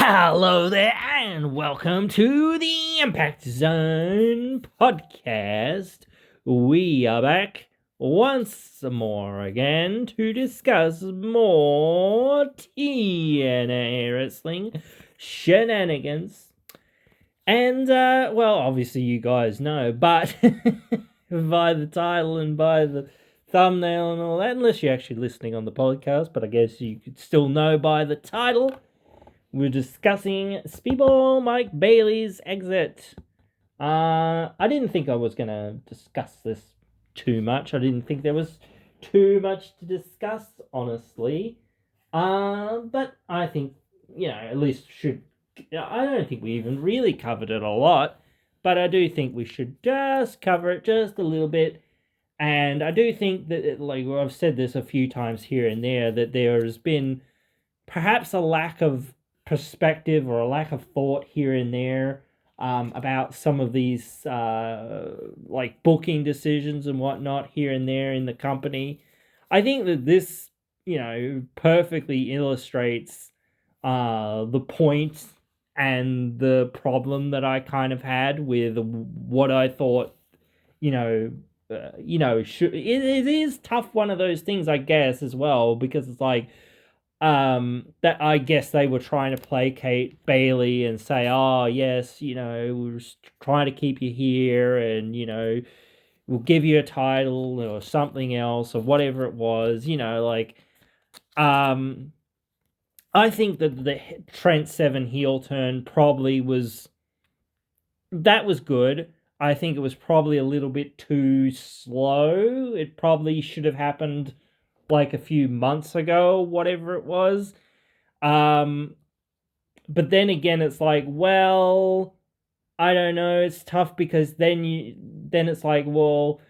Hello there, and welcome to the Impact Zone podcast. We are back once more again to discuss more TNA wrestling shenanigans. And, well, obviously you guys know, but by the title and by the thumbnail and all that, unless you're actually listening on the podcast, but I guess you could still know by the title. We're discussing Speedball Mike Bailey's exit. I didn't think I was going to discuss this too much. I didn't think there was too much to discuss, honestly. But I think, at least should... I don't think we even really covered it a lot, but I do think we should just cover it just a little bit. And I do think that, I've said this a few times here and there, that there's been perhaps a lack of perspective or a lack of thought here and there about some of these booking decisions and whatnot here and there in the company. I think that this perfectly illustrates the point and the problem that I kind of had with what I thought it is tough, one of those things, I guess, as well, because it's like that I guess they were trying to placate Bailey and say, oh, yes, we're trying to keep you here and, we'll give you a title or something else or whatever it was, I think that the Trent Seven heel turn probably was good. I think it was probably a little bit too slow. It probably should have happened like a few months ago, whatever it was. But then again, it's like, well, I don't know. It's tough because then it's like, well,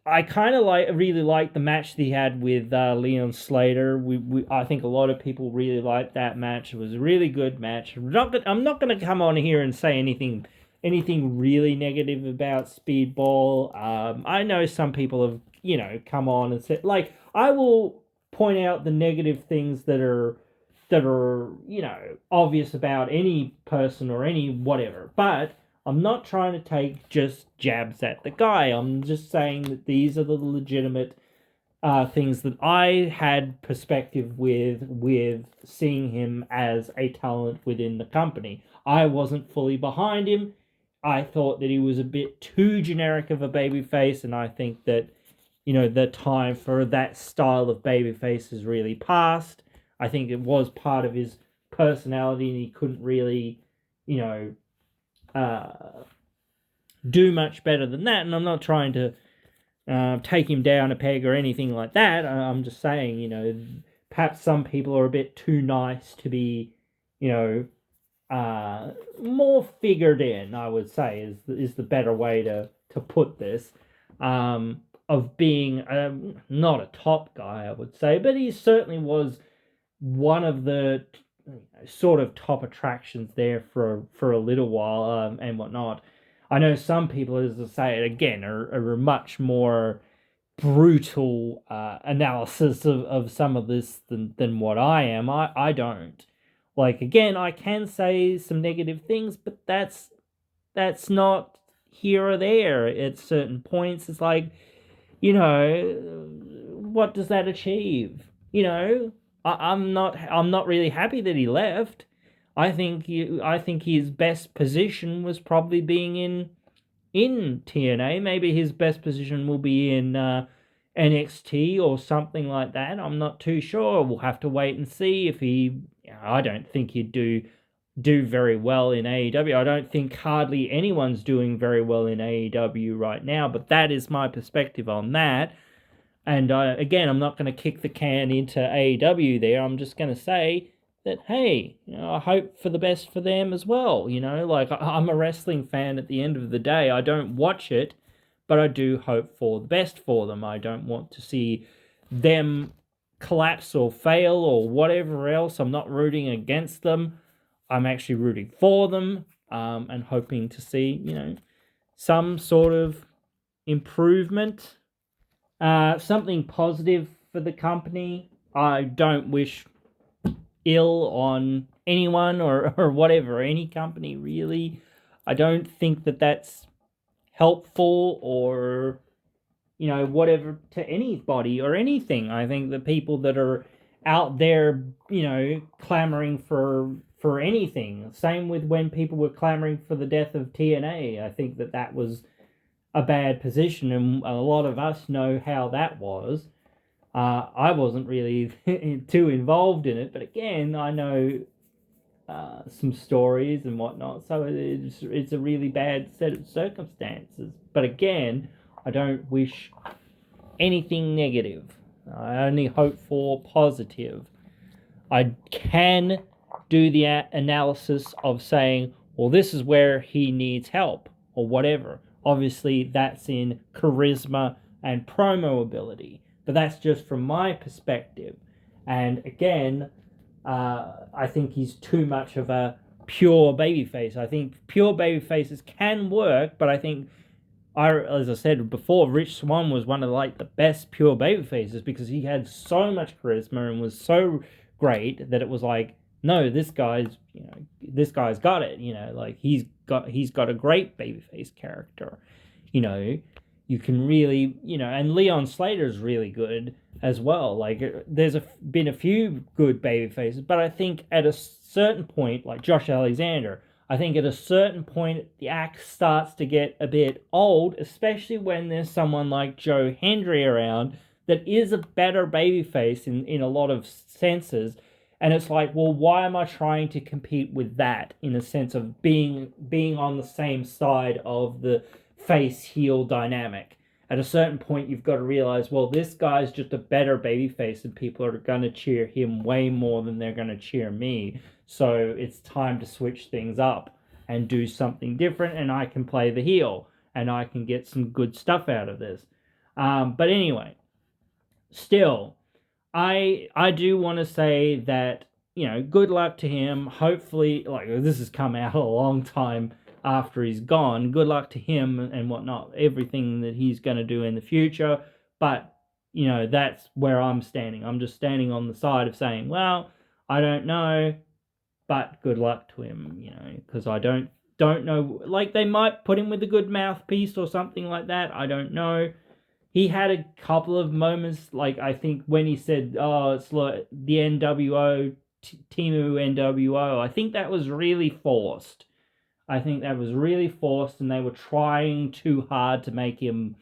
I kind of really liked the match that he had with Leon Slater. I think a lot of people really liked that match. It was a really good match. I'm not going to come on here and say anything really negative about Speedball. I know some people have come on and said, I will point out the negative things that are obvious about any person or any whatever, but I'm not trying to take just jabs at the guy. I'm just saying that these are the legitimate things that I had perspective with seeing him as a talent within the company. I wasn't fully behind him. I thought that he was a bit too generic of a babyface, and I think that the time for that style of babyface has really passed. I think it was part of his personality, and he couldn't really, do much better than that. And I'm not trying to take him down a peg or anything like that. I'm just saying, perhaps some people are a bit too nice to be, more figured in, I would say, is the better way to put this. Of being not a top guy, I would say, but he certainly was one of the sort of top attractions there for a little while and whatnot. I know some people, as I say it again, are a much more brutal analysis of some of this than what I am. I don't. Again, I can say some negative things, but that's not here or there. At certain points, it's like, what does that achieve? I'm not really happy that he left. I think his best position was probably being in TNA. Maybe his best position will be in NXT or something like that. I'm not too sure. We'll have to wait and see if he. I don't think he'd do very well in AEW. I don't think hardly anyone's doing very well in AEW right now, but that is my perspective on that. And again, I'm not going to kick the can into AEW there. I'm just going to say that, hey, I hope for the best for them as well. I'm a wrestling fan at the end of the day. I don't watch it, but I do hope for the best for them. I don't want to see them collapse or fail or whatever else. I'm not rooting against them. I'm actually rooting for them and hoping to see, some sort of improvement, something positive for the company. I don't wish ill on anyone or whatever, any company really. I don't think that that's helpful or, whatever to anybody or anything. I think the people that are out there, clamoring for anything. Same with when people were clamoring for the death of TNA. I think that was a bad position, and a lot of us know how that was. I wasn't really too involved in it, but again, I know some stories and whatnot, so it's a really bad set of circumstances. But again, I don't wish anything negative. I only hope for positive. I can do the analysis of saying, well, this is where he needs help or whatever. Obviously, that's in charisma and promo ability, but that's just from my perspective. And again, I think he's too much of a pure babyface. I think pure babyfaces can work, but I think, as I said before, Rich Swann was one of the best pure babyfaces because he had so much charisma and was so great that it was like, no, this guy's got it. He's got a great babyface character. You can really, and Leon Slater's really good as well. There's been a few good baby faces, but I think at a certain point, like Josh Alexander, I think at a certain point the act starts to get a bit old, especially when there's someone like Joe Hendry around that is a better babyface in a lot of senses. And it's like, well, why am I trying to compete with that in a sense of being on the same side of the face heel dynamic? At a certain point, you've got to realize, well, this guy's just a better babyface, and people are going to cheer him way more than they're going to cheer me. So it's time to switch things up and do something different, and I can play the heel, and I can get some good stuff out of this. But anyway, still, I do want to say that, good luck to him. Hopefully, this has come out a long time after he's gone. Good luck to him and whatnot, everything that he's going to do in the future. But, that's where I'm standing. I'm just standing on the side of saying, well, I don't know, but good luck to him, because I don't know. They might put him with a good mouthpiece or something like that. I don't know. He had a couple of moments, I think when he said, oh, it's like the NWO, Timu NWO. I think that was really forced. And they were trying too hard to make him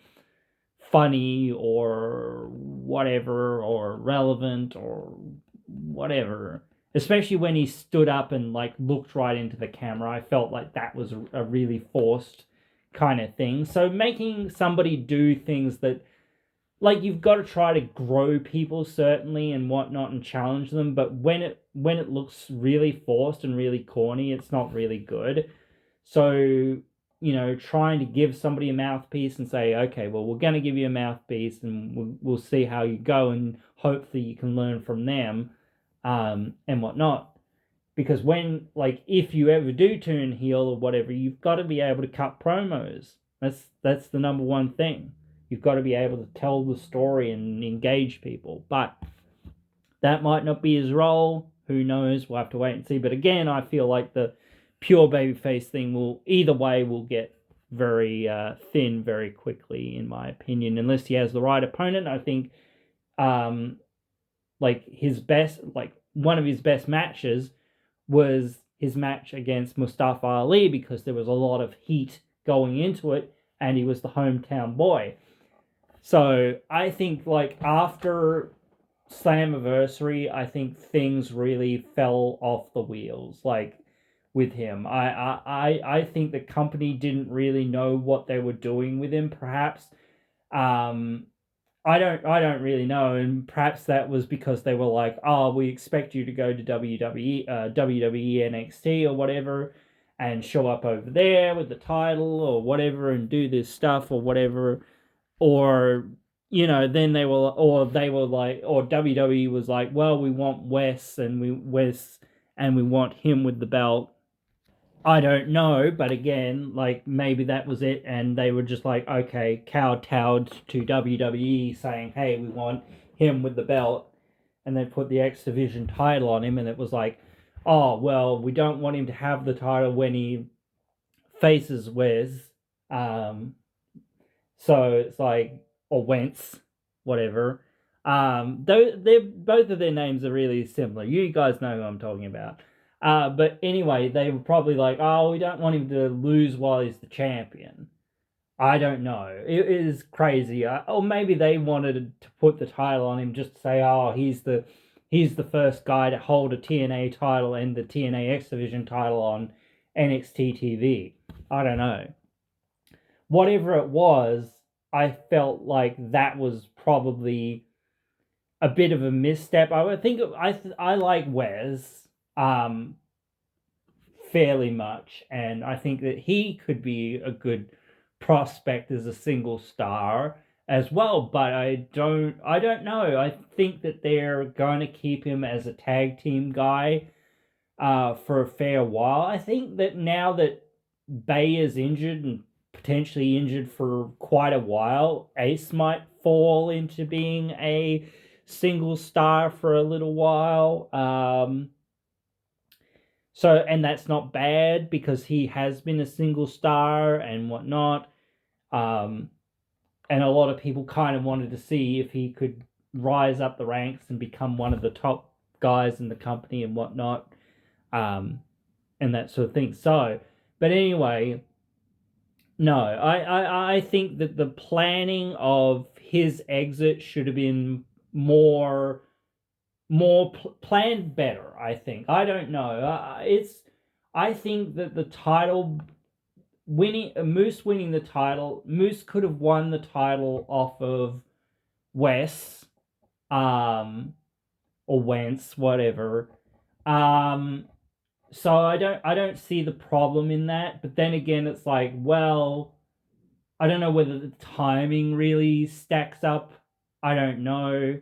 funny or whatever, or relevant or whatever. Especially when he stood up and looked right into the camera. I felt like that was a really forced kind of thing. So making somebody do things that, you've got to try to grow people certainly and whatnot and challenge them, but when it looks really forced and really corny, it's not really good. So, trying to give somebody a mouthpiece and say, okay, well, we're going to give you a mouthpiece and we'll see how you go, and hopefully you can learn from them, and whatnot. Because if you ever do turn heel or whatever, you've got to be able to cut promos. That's the number one thing. You've got to be able to tell the story and engage people. But that might not be his role. Who knows? We'll have to wait and see. But again, I feel like the pure babyface thing will get very thin very quickly, in my opinion, unless he has the right opponent. I think his best, one of his best matches was his match against Mustafa Ali, because there was a lot of heat going into it and he was the hometown boy. So I think after Slammiversary, I think things really fell off the wheels with him. I think the company didn't really know what they were doing with him, perhaps. I don't really know, and perhaps that was because they were like, oh, we expect you to go to WWE NXT or whatever and show up over there with the title or whatever and do this stuff or whatever. Or, then they were like, or WWE was like, well, we want Wes and we want him with the belt. I don't know, but again, maybe that was it, and they were just like, okay, kowtowed to WWE saying, hey, we want him with the belt, and they put the X Division title on him, and it was like, oh, well, we don't want him to have the title when he faces Wes. So it's like, or Wentz, whatever. They're both of their names are really similar. You guys know who I'm talking about. But anyway, they were probably like, oh, we don't want him to lose while he's the champion. I don't know. It is crazy. Or maybe they wanted to put the title on him just to say, oh, he's the first guy to hold a TNA title and the TNA X Division title on NXT TV. I don't know. Whatever it was, I felt like that was probably a bit of a misstep. I would think I like Wes fairly much, and I think that he could be a good prospect as a single star as well. But I don't know. I think that they're going to keep him as a tag team guy for a fair while. I think that now that Bay is injured and potentially injured for quite a while, Ace might fall into being a single star for a little while. And that's not bad because he has been a single star and whatnot. And a lot of people kind of wanted to see if he could rise up the ranks and become one of the top guys in the company and whatnot. And that sort of thing. So, but anyway, no, I think that the planning of his exit should have been more planned better. I think. I don't know. I think that the title Moose winning the title, Moose could have won the title off of Wes, or Wentz, whatever. So I don't see the problem in that. But then again, it's like, well, I don't know whether the timing really stacks up. I don't know.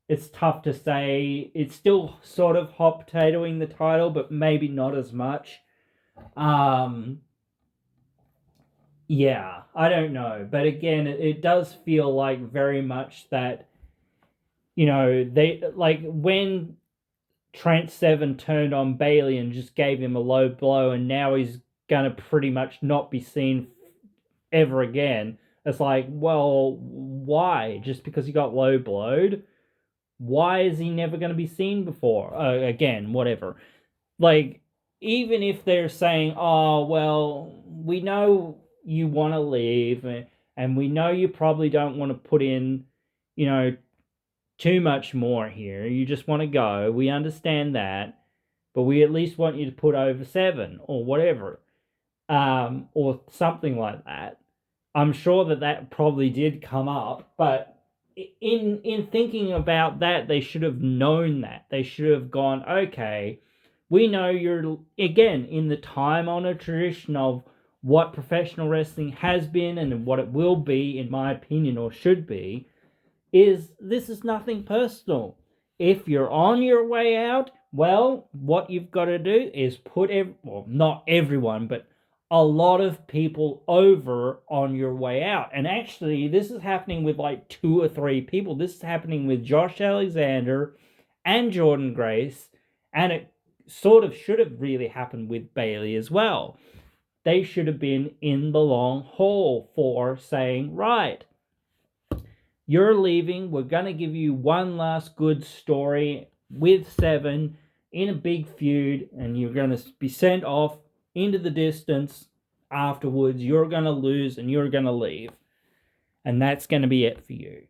It's tough to say. It's still sort of hot potatoing the title, but maybe not as much. Yeah, I don't know. But again, it does feel like very much that, they, like, when Trent Seven turned on Bailey and just gave him a low blow, and now he's gonna pretty much not be seen ever again. It's like, well, why? Just because he got low blowed? Why is he never going to be seen before? Again, whatever. Like, even if they're saying, oh, well, we know you want to leave, and we know you probably don't want to put in, too much more here. You just want to go. We understand that. But we at least want you to put over 7 or whatever. Or something like that. I'm sure that probably did come up, but in thinking about that, they should have known that. They should have gone, okay, we know you're, again, in the time-honored tradition of what professional wrestling has been and what it will be, in my opinion, or should be, this is nothing personal. If you're on your way out, well, what you've got to do is put, not everyone, but a lot of people over on your way out. And actually, this is happening with like 2 or 3 people. This is happening with Josh Alexander and Jordan Grace, and it sort of should have really happened with Bailey as well. They should have been in the long haul for saying, right, you're leaving. We're going to give you one last good story with 7 in a big feud, and you're going to be sent off into the distance afterwards. You're going to lose and you're going to leave. And that's going to be it for you.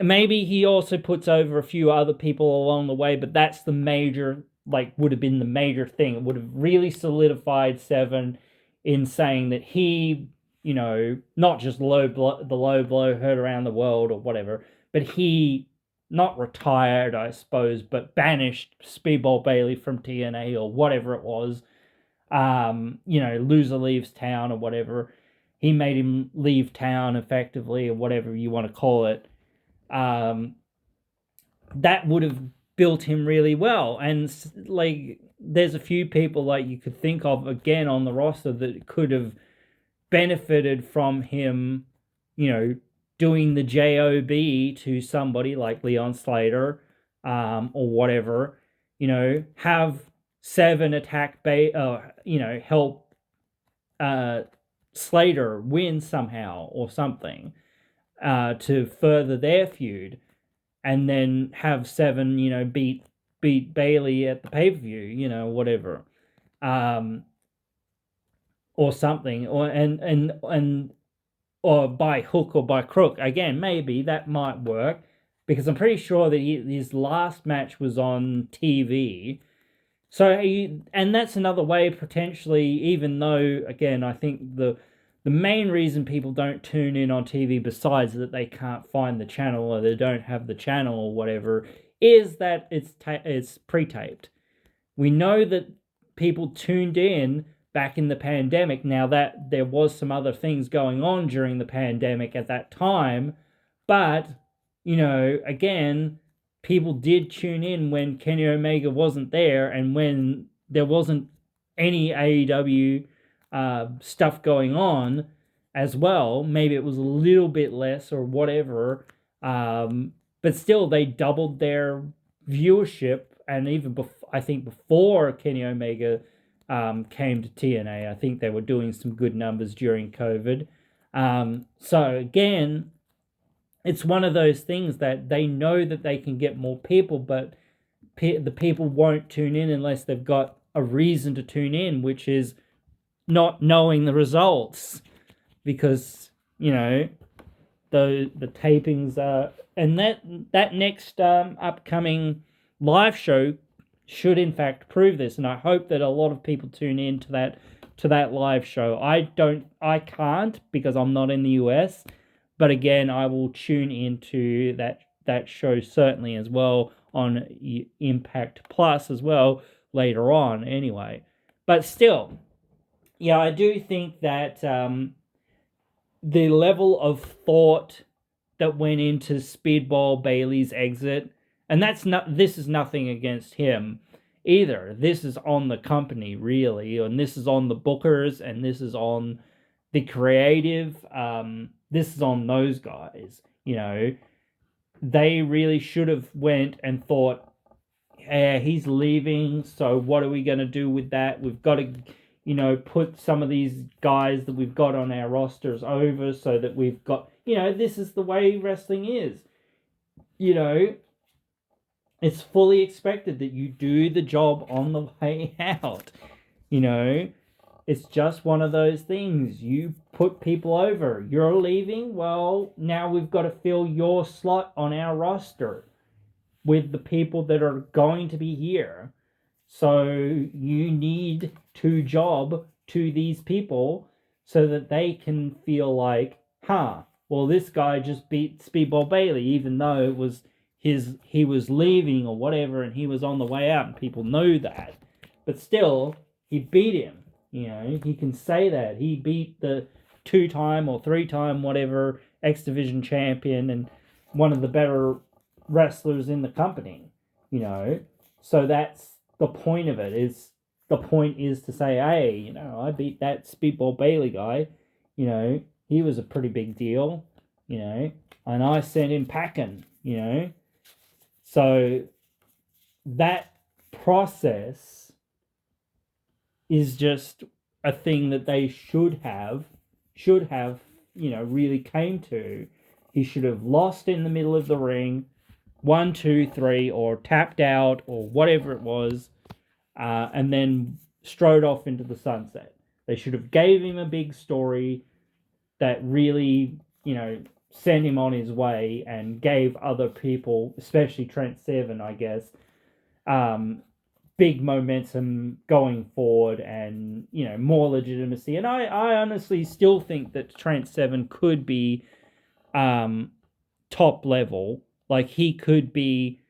Maybe he also puts over a few other people along the way, but that's the major, would have been the major thing. It would have really solidified 7 in saying that he, not just the low blow heard around the world or whatever, but he not retired, I suppose, but banished Speedball Bailey from TNA or whatever it was. Loser leaves town or whatever. He made him leave town effectively or whatever you want to call it. That would have built him really well. And there's a few people you could think of again on the roster that could have benefited from him, doing the job to somebody like Leon Slater, or whatever, have Seven attack help Slater win somehow or something, to further their feud, and then have Seven, beat Bailey at the pay per view, whatever, um, or something, or by hook or by crook. Again, maybe that might work, because I'm pretty sure that his last match was on TV. So, and that's another way potentially, even though, again, I think the main reason people don't tune in on TV, besides that they can't find the channel or they don't have the channel or whatever, is that it's pre-taped. We know that people tuned in back in the pandemic. Now, that there was some other things going on during the pandemic at that time, but again, people did tune in when Kenny Omega wasn't there, and when there wasn't any AEW stuff going on as well. Maybe it was a little bit less or whatever, but still they doubled their viewership. And even I think before Kenny Omega came to TNA, I think they were doing some good numbers during COVID. So again, it's one of those things that they know that they can get more people, but the people won't tune in unless they've got a reason to tune in, which is not knowing the results, because the tapings are, and that next upcoming live show should in fact prove this, and I hope that a lot of people tune in to that live show. I can't, because I'm not in the US, but again, I will tune into that show certainly as well on Impact Plus as well later on anyway. But still, yeah, I do think that the level of thought that went into Speedball Bailey's exit, and this is nothing against him either. This is on the company, really, and this is on the bookers, and this is on the creative. This is on those guys. They really should have went and thought, he's leaving, so what are we going to do with that? We've got to, put some of these guys that we've got on our rosters over, so that we've got, this is the way wrestling is. It's fully expected that you do the job on the way out. It's just one of those things. You put people over. You're leaving? Well, now we've got to fill your slot on our roster with the people that are going to be here. So you need to job to these people so that they can feel like, well, this guy just beat Speedball Bailey, even though it was he was leaving or whatever, and he was on the way out, and people know that. But still, he beat him. He can say that. He beat the 2-time or 3-time, whatever, X Division champion and one of the better wrestlers in the company. So that's the point of it. The point is to say, hey, I beat that Speedball Bailey guy. He was a pretty big deal. And I sent him packing. So that process is just a thing that they should have, really came to. He should have lost in the middle of the ring, 1, 2, 3, or tapped out, or whatever it was, and then strode off into the sunset. They should have gave him a big story that really, sent him on his way, and gave other people, especially Trent Seven, I guess, big momentum going forward, and more legitimacy. And I honestly still think that Trent Seven could be top level. Like, he could be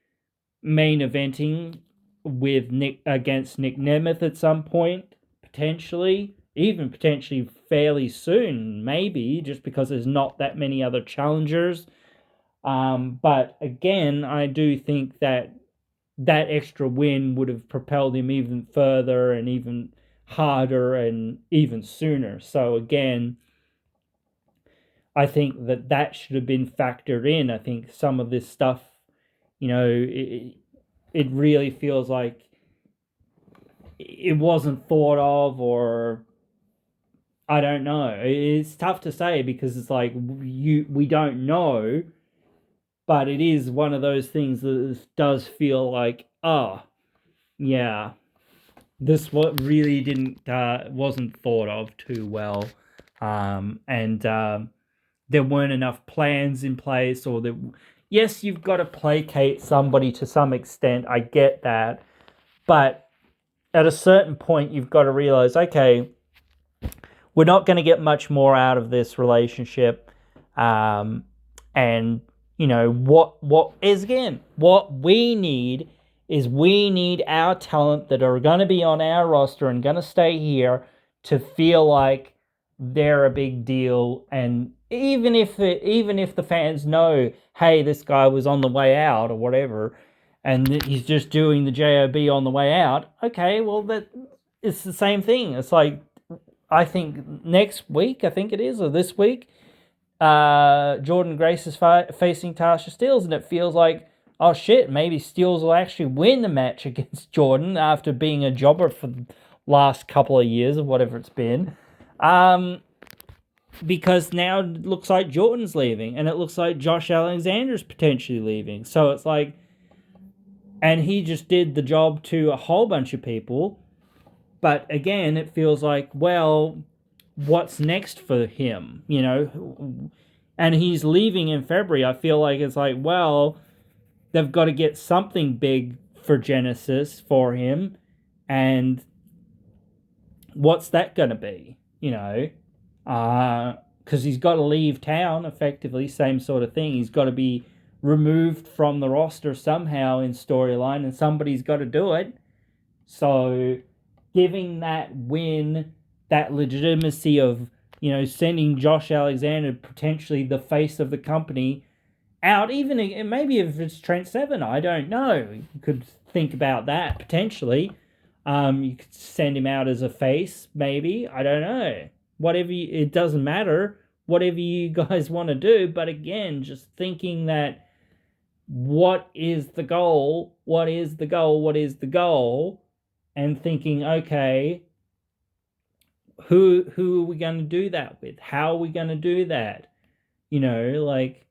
main eventing with against Nick Nemeth at some point, potentially, even potentially fairly soon, maybe, just because there's not that many other challengers. But again, I do think that extra win would have propelled him even further and even harder and even sooner. So again, I think that should have been factored in. I think some of this stuff, it really feels like it wasn't thought of, or I don't know. It's tough to say because it's like we don't know, but it is one of those things that does feel like, oh, yeah, this what really didn't wasn't thought of too well, and there weren't enough plans in place, or that yes, you've got to placate somebody to some extent. I get that, but at a certain point, you've got to realize, okay, we're not going to get much more out of this relationship, and what is, again, what we need is we need our talent that are going to be on our roster and going to stay here to feel like they're a big deal. And even if the fans know, hey, this guy was on the way out or whatever, and he's just doing the job on the way out, okay, well, that it's the same thing. It's like, I think next week, I think it is, or this week, Jordan Grace is facing Tasha Steelz, and it feels like, oh shit, maybe Steelz will actually win the match against Jordan after being a jobber for the last couple of years or whatever it's been. Because now it looks like Jordan's leaving, and it looks like Josh Alexander's potentially leaving. So it's like, and he just did the job to a whole bunch of people. But again, it feels like, well, what's next for him, And he's leaving in February. I feel like it's like, well, they've got to get something big for Genesis for him. And what's that going to be, Because he's got to leave town, effectively, same sort of thing. He's got to be removed from the roster somehow in storyline, and somebody's got to do it. So giving that win, that legitimacy of, sending Josh Alexander, potentially the face of the company, out, even maybe if it's Trent Seven, I don't know. You could think about that potentially. You could send him out as a face, maybe. I don't know. Whatever, it doesn't matter. Whatever you guys want to do. But again, just thinking that, what is the goal? What is the goal? What is the goal? And thinking, okay, who are we going to do that with? How are we going to do that? Like,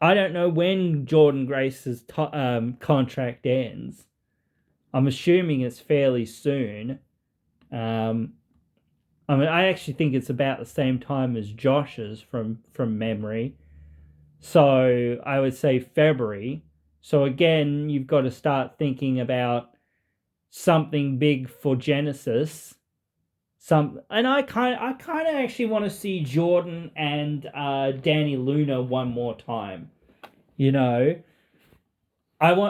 I don't know when Jordan Grace's contract ends. I'm assuming it's fairly soon. I actually think it's about the same time as Josh's from memory. So I would say February. So again, you've got to start thinking about something big for Genesis. And I kind of actually want to see Jordan and Danny Luna one more time. I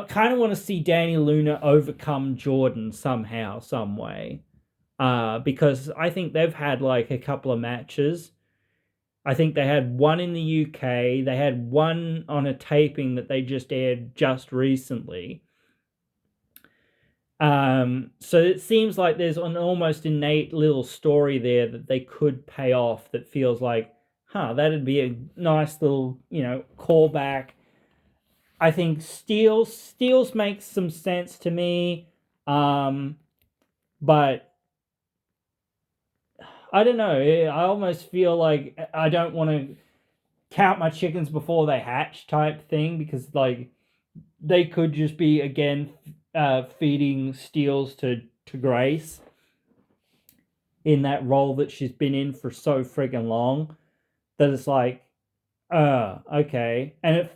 kind of want to see Danny Luna overcome Jordan somehow, some way. Because I think they've had like a couple of matches. I think they had one in the UK. They had one on a taping that they just aired just recently. So it seems like there's an almost innate little story there that they could pay off that feels like, that'd be a nice little, callback. I think Steelz makes some sense to me. But I don't know. I almost feel like I don't want to count my chickens before they hatch type thing, because like they could just be again feeding Steelz to Grace in that role that she's been in for so friggin' long, that it's like, okay. And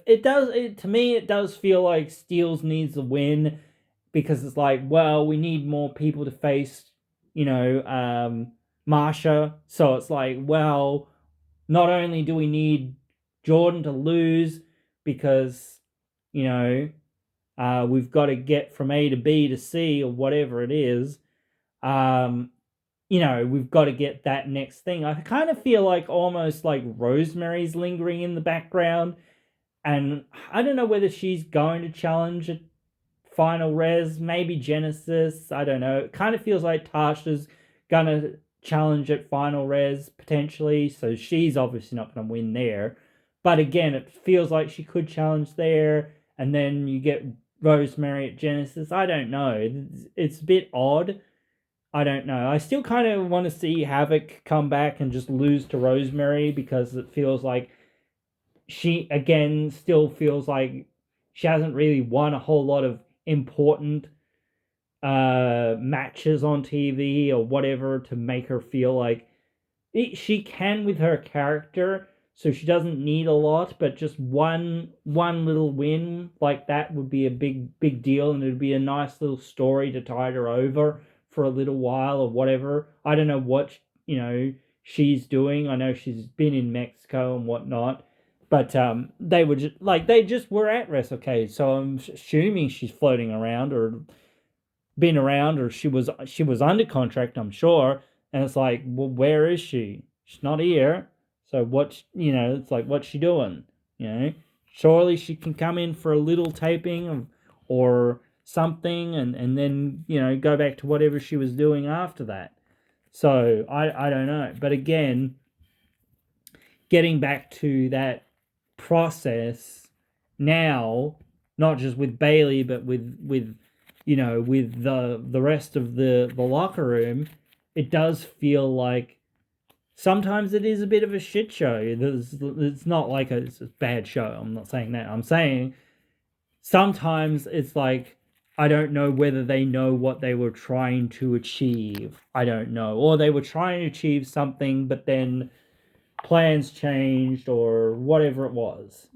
to me it does feel like Steelz needs a win, because it's like, well, we need more people to face, Marsha. So it's like, well, not only do we need Jordan to lose, because, we've got to get from A to B to C or whatever it is. We've got to get that next thing. I kind of feel like almost like Rosemary's lingering in the background. And I don't know whether she's going to challenge at Final Res, maybe Genesis. I don't know. It kind of feels like Tasha's going to challenge at Final Res potentially, so she's obviously not going to win there. But again, it feels like she could challenge there, and then you get Rosemary at Genesis. I don't know. It's a bit odd. I don't know. I still kind of want to see Havoc come back and just lose to Rosemary, because it feels like she, again, still feels like she hasn't really won a whole lot of important matches on TV or whatever to make her feel like she can with her character, so she doesn't need a lot, but just one little win like that would be a big deal, and it'd be a nice little story to tide her over for a little while or whatever. I don't know what she's doing. I know she's been in Mexico and whatnot, but they just were at WrestleCade, so I'm assuming she's floating around or been around, or she was under contract, I'm sure. And it's like, well, where is she? She's not here. So it's like, what's she doing? Surely she can come in for a little taping or something, and then go back to whatever she was doing after that. So I don't know. But again, getting back to that process now, not just with Bayley, but with with the rest of the locker room, it does feel like sometimes it is a bit of a shit show. It's not like it's a bad show. I'm not saying that. I'm saying sometimes it's like, I don't know whether they know what they were trying to achieve. I don't know. Or they were trying to achieve something, but then plans changed or whatever it was,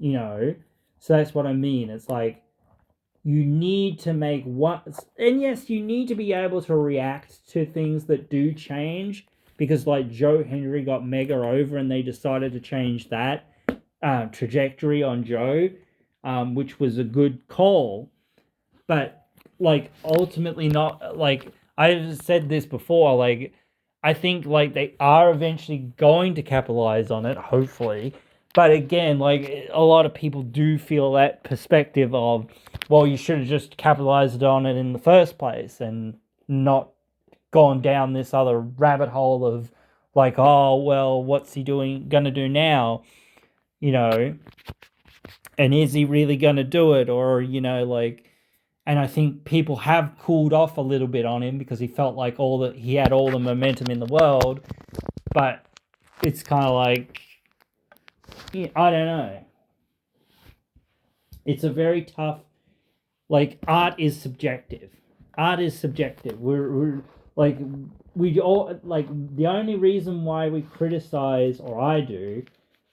So that's what I mean. It's like, you need to make one, and yes, you need to be able to react to things that do change, because like Joe Hendry got mega over and they decided to change that trajectory on Joe, which was a good call. But like ultimately, not like I've said this before, like I think like they are eventually going to capitalize on it, hopefully. But again, like a lot of people do feel that perspective of, well, you should have just capitalized on it in the first place and not gone down this other rabbit hole of like, oh, well, what's he going to do now? And is he really going to do it? Or, and I think people have cooled off a little bit on him because he felt like he had all the momentum in the world. But it's kind of like, I don't know. It's a very tough, like, art is subjective. We're like, we all, like, the only reason why we criticize, or I do,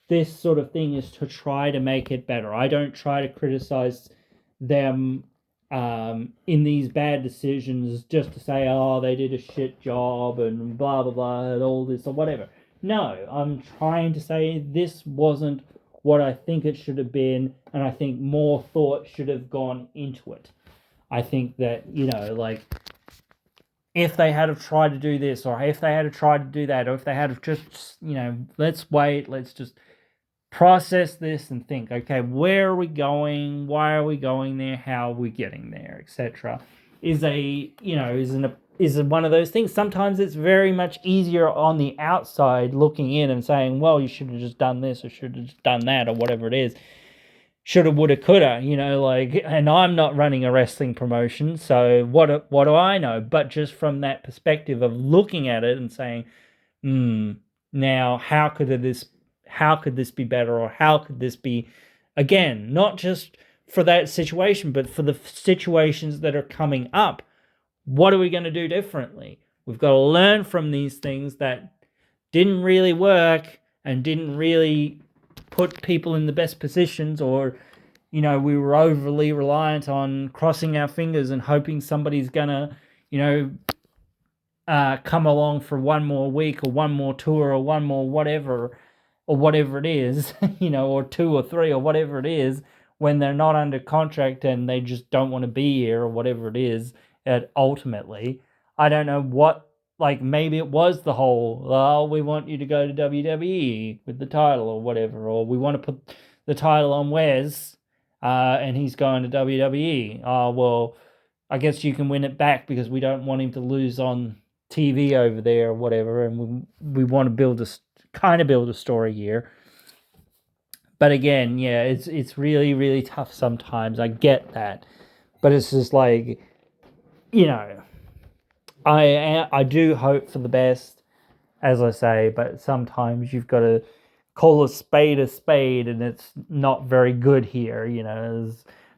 this sort of thing is to try to make it better. I don't try to criticize them in these bad decisions just to say, oh, they did a shit job and blah, blah, blah, and all this or whatever. No, I'm trying to say this wasn't what I think it should have been, and I think more thought should have gone into it. I think that, like, if they had have tried to do this, or if they had have tried to do that, or if they had have just, let's wait, let's just process this and think, okay, where are we going? Why are we going there? How are we getting there? Etc. Is one of those things. Sometimes it's very much easier on the outside looking in and saying, well, you should have just done this or should have just done that or whatever it is. Shoulda, woulda, coulda, and I'm not running a wrestling promotion, so what do I know? But just from that perspective of looking at it and saying, now how could this be better, or how could this be, again, not just for that situation, but for the situations that are coming up, what are we going to do differently? We've got to learn from these things that didn't really work and didn't really put people in the best positions, or we were overly reliant on crossing our fingers and hoping somebody's gonna come along for one more week or one more tour or one more whatever it is, or two or three or whatever it is, when they're not under contract and they just don't want to be here or whatever it is. Ultimately, I don't know what. Like, maybe it was the whole, oh, we want you to go to WWE with the title or whatever, or we want to put the title on Wes, and he's going to WWE. Oh, well, I guess you can win it back because we don't want him to lose on TV over there or whatever, and we want to build a story here. But again, yeah, it's really, really tough sometimes. I get that, but it's just like, you know, I do hope for the best, as I say, but sometimes you've got to call a spade, and it's not very good here,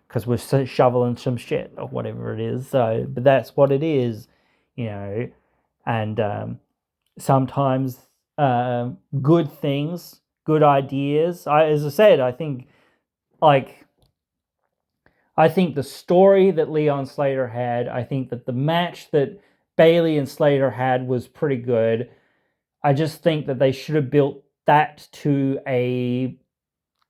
because we're shoveling some shit or whatever it is. So, but that's what it is, and sometimes good things, good ideas. As I said, like I think the story that Leon Slater had, I think that the match that Bailey and Slater had was pretty good. I just think that they should have built that to a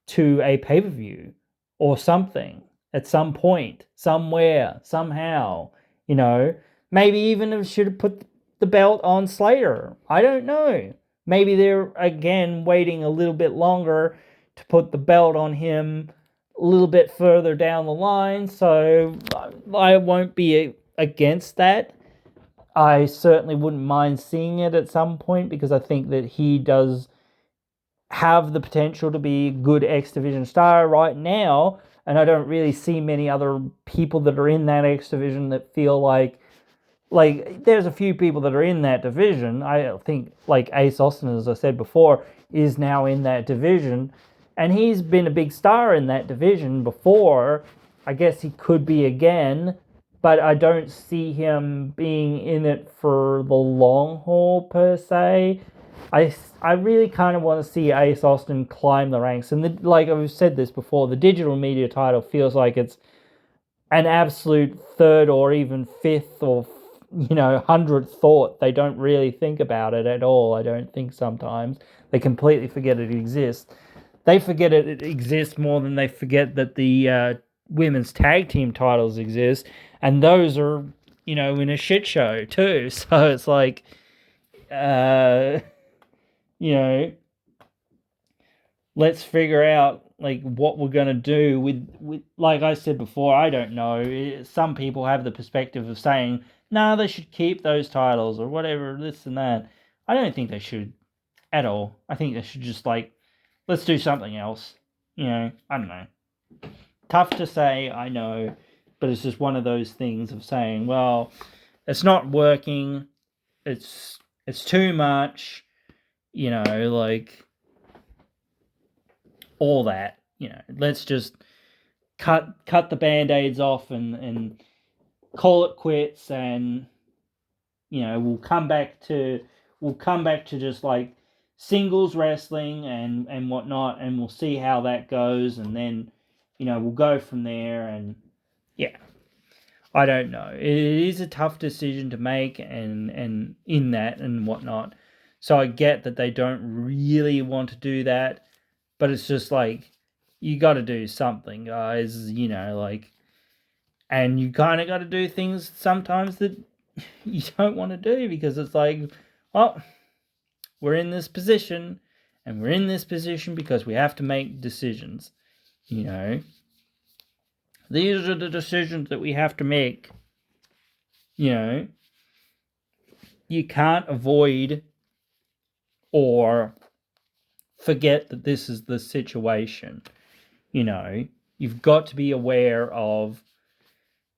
pay-per-view or something at some point, somewhere, somehow. You know, maybe even should have put the belt on Slater. I don't know. Maybe they're again waiting a little bit longer to put the belt on him a little bit further down the line. So I won't be against that. I certainly wouldn't mind seeing it at some point because I think that he does have the potential to be a good X Division star right now, and I don't really see many other people that are in that X Division that feel like there's a few people that are in that division. I think like Ace Austin, as I said before, is now in that division, and he's been a big star in that division before. I guess he could be again, but I don't see him being in it for the long haul per se. I really kind of want to see Ace Austin climb the ranks, and like I've said this before, the digital media title feels like it's an absolute third or even fifth or 100th thought. They don't really think about it at all. I don't think sometimes they completely forget it exists. They forget it exists more than they forget that the women's tag team titles exist, and those are in a shit show too. So it's like, let's figure out like what we're gonna do with like I said before. I don't know. Some people have the perspective of saying, "No, they should keep those titles or whatever, this and that." I don't think they should at all. I think they should just let's do something else. I don't know. Tough to say, I know, but it's just one of those things of saying, well, it's not working. It's too much. All that. Let's just cut the band-aids off and call it quits, and we'll come back to just like singles wrestling and whatnot, and we'll see how that goes, and then we'll go from there. And yeah, I don't know. It is a tough decision to make, and in that and whatnot. So I get that they don't really want to do that, but it's just like, you got to do something, guys. And you kind of got to do things sometimes that you don't want to do, because it's like, well, we're in this position, and we're in this position because we have to make decisions. These are the decisions that we have to make. You can't avoid or forget that this is the situation. You've got to be aware of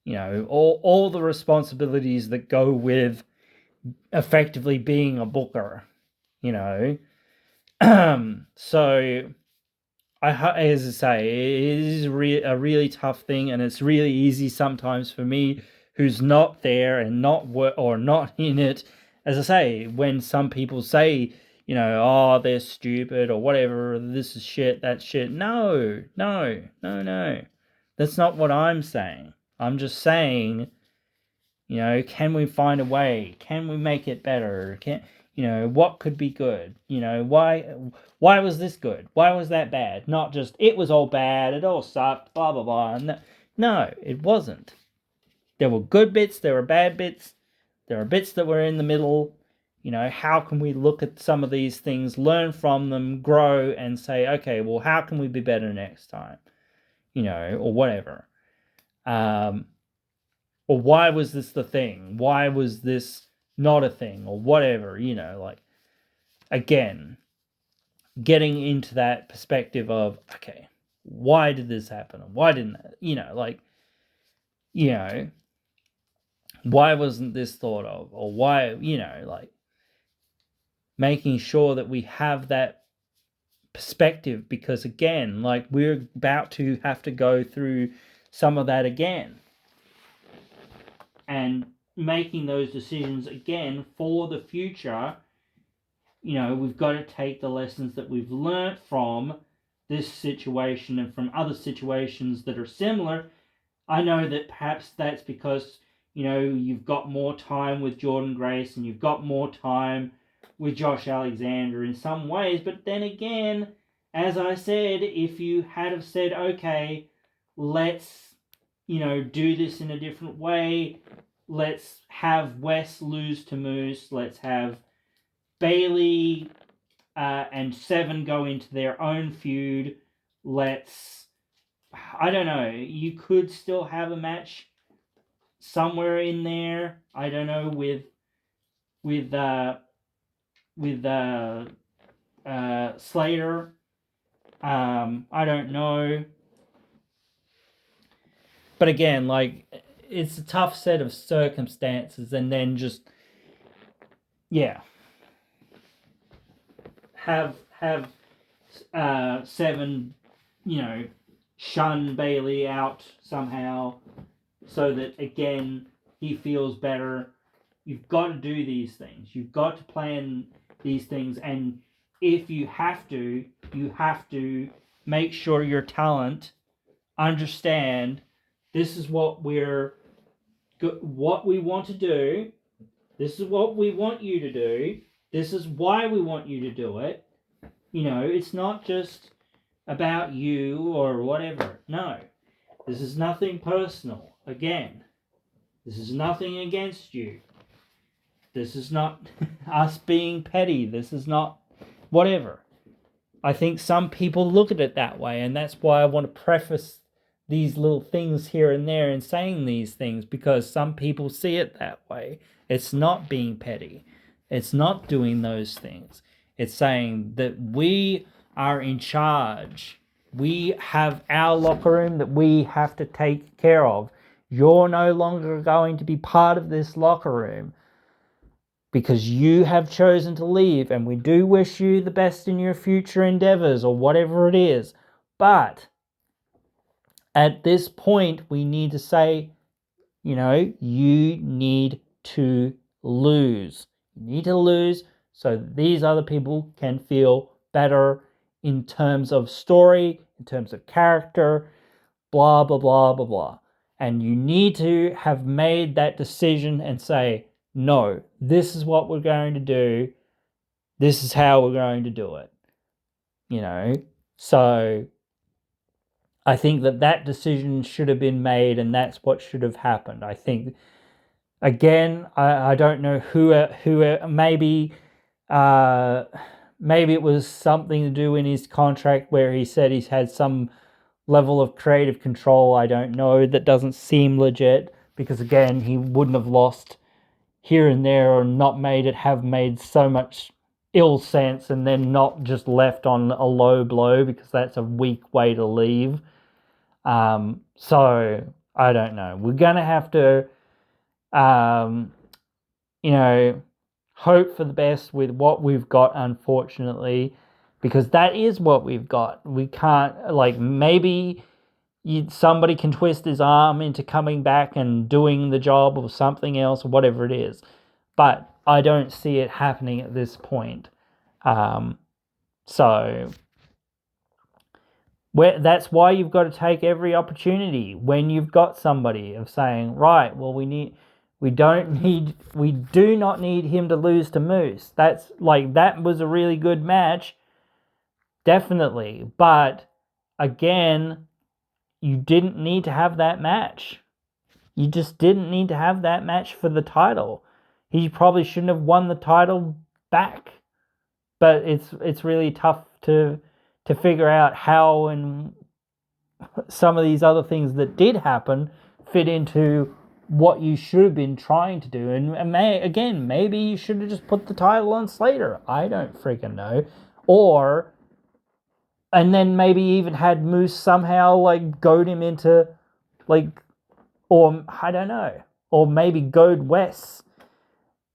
all the responsibilities that go with effectively being a booker. So as I say, it is a really tough thing, and it's really easy sometimes for me, who's not there and not in it. As I say, when some people say, oh, they're stupid or whatever, this is shit, that's shit. No. That's not what I'm saying. I'm just saying, can we find a way? Can we make it better? What could be good? Why was this good? Why was that bad? Not just, it was all bad, it all sucked, blah, blah, blah. No, it wasn't. There were good bits, there were bad bits, there are bits that were in the middle. How can we look at some of these things, learn from them, grow, and say, okay, well, how can we be better next time? Or whatever. Or why was this the thing? Why was this not a thing or whatever, like, again, getting into that perspective of, okay, why did this happen? Why didn't that? Why wasn't this thought of? Or why, like, making sure that we have that perspective, because again, like, we're about to have to go through some of that again. And making those decisions again for the future, we've got to take the lessons that we've learnt from this situation and from other situations that are similar. I know that perhaps that's because, you've got more time with Jordan Grace and you've got more time with Josh Alexander in some ways. But then again, as I said, if you had have said, okay, let's, do this in a different way. Let's have Wes lose to Moose. Let's have Bailey and Seven go into their own feud. I don't know, you could still have a match somewhere in there. I don't know, with Slater. I don't know. But again, like, it's a tough set of circumstances, and then just, yeah, have Seven, shun Bailey out somehow, so that again he feels better. You've got to do these things. You've got to plan these things, and if you have to make sure your talent understand this is what we want to do. This is what we want you to do. This is why we want you to do it. It's not just about you or whatever. No. This is nothing personal. Again, this is nothing against you. This is not us being petty. This is not whatever. I think some people look at it that way, and that's why I want to preface these little things here and there in saying these things, because some people see it that way. It's not being petty. It's not doing those things. It's saying that we are in charge. We have our locker room that we have to take care of. You're no longer going to be part of this locker room because you have chosen to leave, and we do wish you the best in your future endeavors or whatever it is. But at this point, we need to say, you need to lose. You need to lose so that these other people can feel better in terms of story, in terms of character, blah, blah, blah, blah, blah. And you need to have made that decision and say, no, this is what we're going to do. This is how we're going to do it. So I think that decision should have been made, and that's what should have happened. I think, again, I don't know who maybe it was something to do in his contract where he said he's had some level of creative control. I don't know. That doesn't seem legit, because again, he wouldn't have lost here and there or not have made so much ill sense and then not just left on a low blow, because that's a weak way to leave. So I don't know. We're going to have to, hope for the best with what we've got, unfortunately, because that is what we've got. We can't, maybe somebody can twist his arm into coming back and doing the job or something else or whatever it is. But I don't see it happening at this point. So that's why you've got to take every opportunity when you've got somebody of saying, right, well, we do not need him to lose to Moose. That was a really good match, definitely. But again, you didn't need to have that match. You just didn't need to have that match for the title. He probably shouldn't have won the title back. But it's really tough to figure out how and some of these other things that did happen fit into what you should have been trying to do. And maybe you should have just put the title on Slater. I don't freaking know. And then maybe even had Moose somehow, like, goad him into, like, or I don't know. Or maybe goad Wes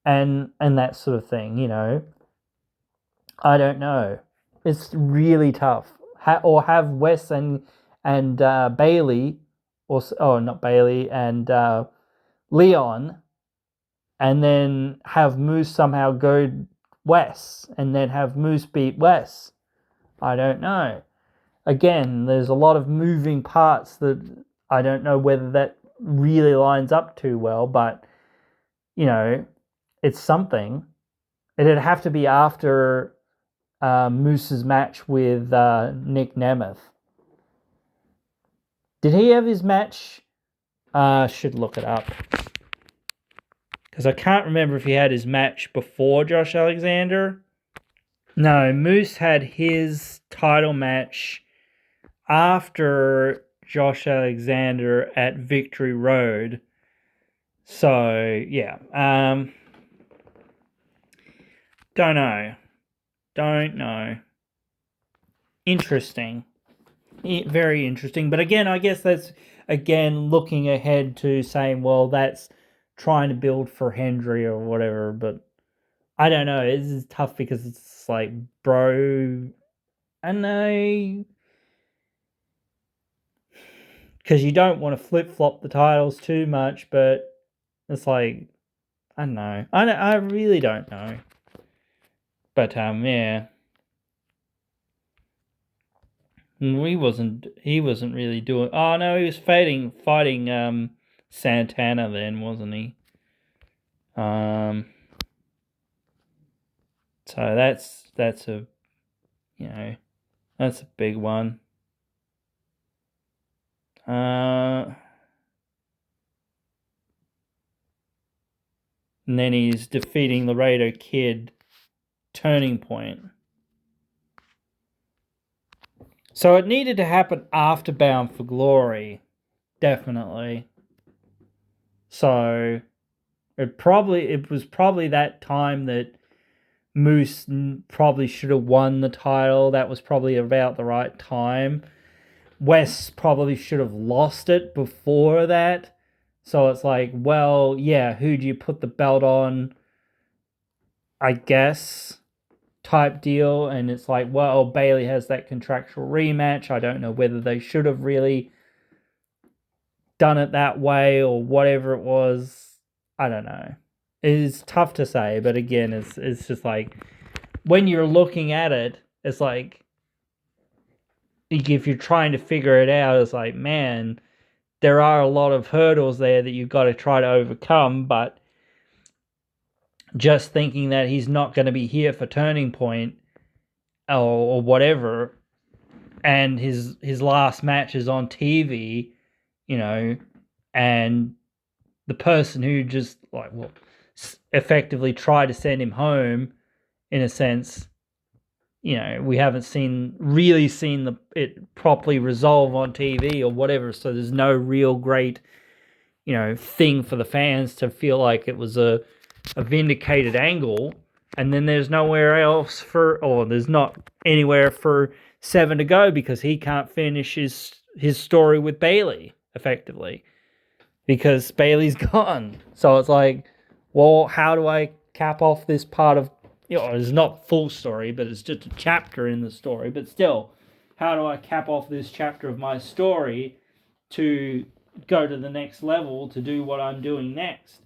and that sort of thing, I don't know. It's really tough. Or have Wes and Bailey, not Bailey, and Leon, and then have Moose somehow go Wes, and then have Moose beat Wes. I don't know. Again, there's a lot of moving parts that I don't know whether that really lines up too well, but, it's something. It'd have to be after Moose's match with Nick Nemeth. Did he have his match? Should look it up. Because I can't remember if he had his match before Josh Alexander. No, Moose had his title match after Josh Alexander at Victory Road. So, yeah. Don't know. Interesting. Very interesting. But again, I guess that's, looking ahead to saying, well, that's trying to build for Hendry or whatever. But I don't know. It's tough because it's like, bro, I know. Because you don't want to flip-flop the titles too much, but it's like, I don't know. I really don't know. But, yeah. He wasn't really doing... Oh, no, he was fighting Santana then, wasn't he? So that's a, that's a big one. And then he's defeating Laredo Kid, turning point. So it needed to happen after Bound for Glory, definitely. So it was probably that time that Moose probably should have won the title. That was probably about the right time. Wes probably should have lost it before that. So it's like, well, yeah, who do you put the belt on? I guess, type deal. And it's like, well, Bailey has that contractual rematch. I don't know whether they should have really done it that way or whatever it was. I don't know. It is tough to say, but again, it's just like, when you're looking at it, it's like, if you're trying to figure it out, it's like, man, there are a lot of hurdles there that you've got to try to overcome, but just thinking that he's not going to be here for Turning Point or whatever, and his last match is on TV, and the person who just, like, well, effectively tried to send him home, in a sense, we haven't really seen it properly resolve on TV or whatever, so there's no real great, thing for the fans to feel like it was a vindicated angle. And then there's nowhere else there's not anywhere for Seven to go because he can't finish his story with Bailey, effectively, because Bailey's gone. So it's like, well, how do I cap off this part of, it's not full story, but it's just a chapter in the story. But still, how do I cap off this chapter of my story to go to the next level to do what I'm doing next?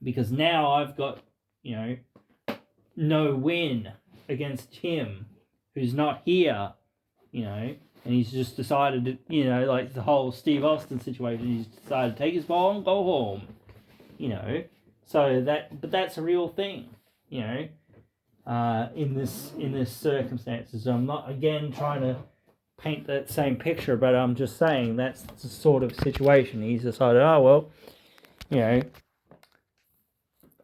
Because now I've got, no win against Tim, who's not here, and he's just decided to, like the whole Steve Austin situation, he's decided to take his ball and go home, So but that's a real thing, in this circumstances. I'm not, again, trying to paint that same picture, but I'm just saying that's the sort of situation. He's decided, oh, well,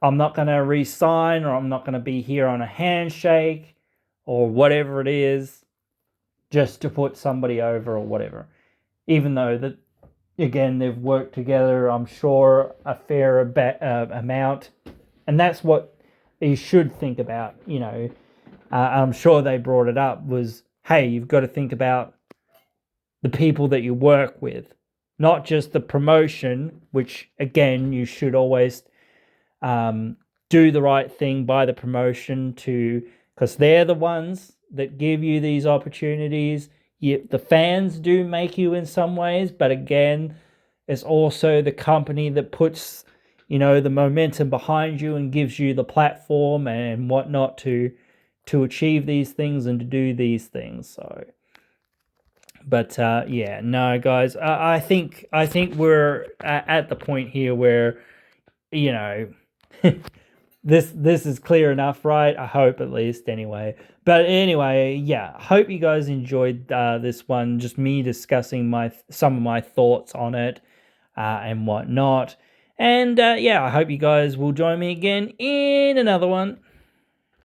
I'm not going to re-sign, or I'm not going to be here on a handshake, or whatever it is, just to put somebody over or whatever. Even though that, again, they've worked together, I'm sure, a fair amount. And that's what you should think about, I'm sure they brought it up was, hey, you've got to think about the people that you work with, not just the promotion, which, again, you should always do the right thing by the promotion because they're the ones that give you these opportunities. The fans do make you in some ways, but again, it's also the company that puts, the momentum behind you and gives you the platform and whatnot to achieve these things and to do these things. So, but yeah, no, guys, I think we're at the point here where, this is clear enough, right? I hope, at least, anyway. But anyway, yeah, hope you guys enjoyed this one, just me discussing some of my thoughts on it and whatnot. And yeah, I hope you guys will join me again in another one.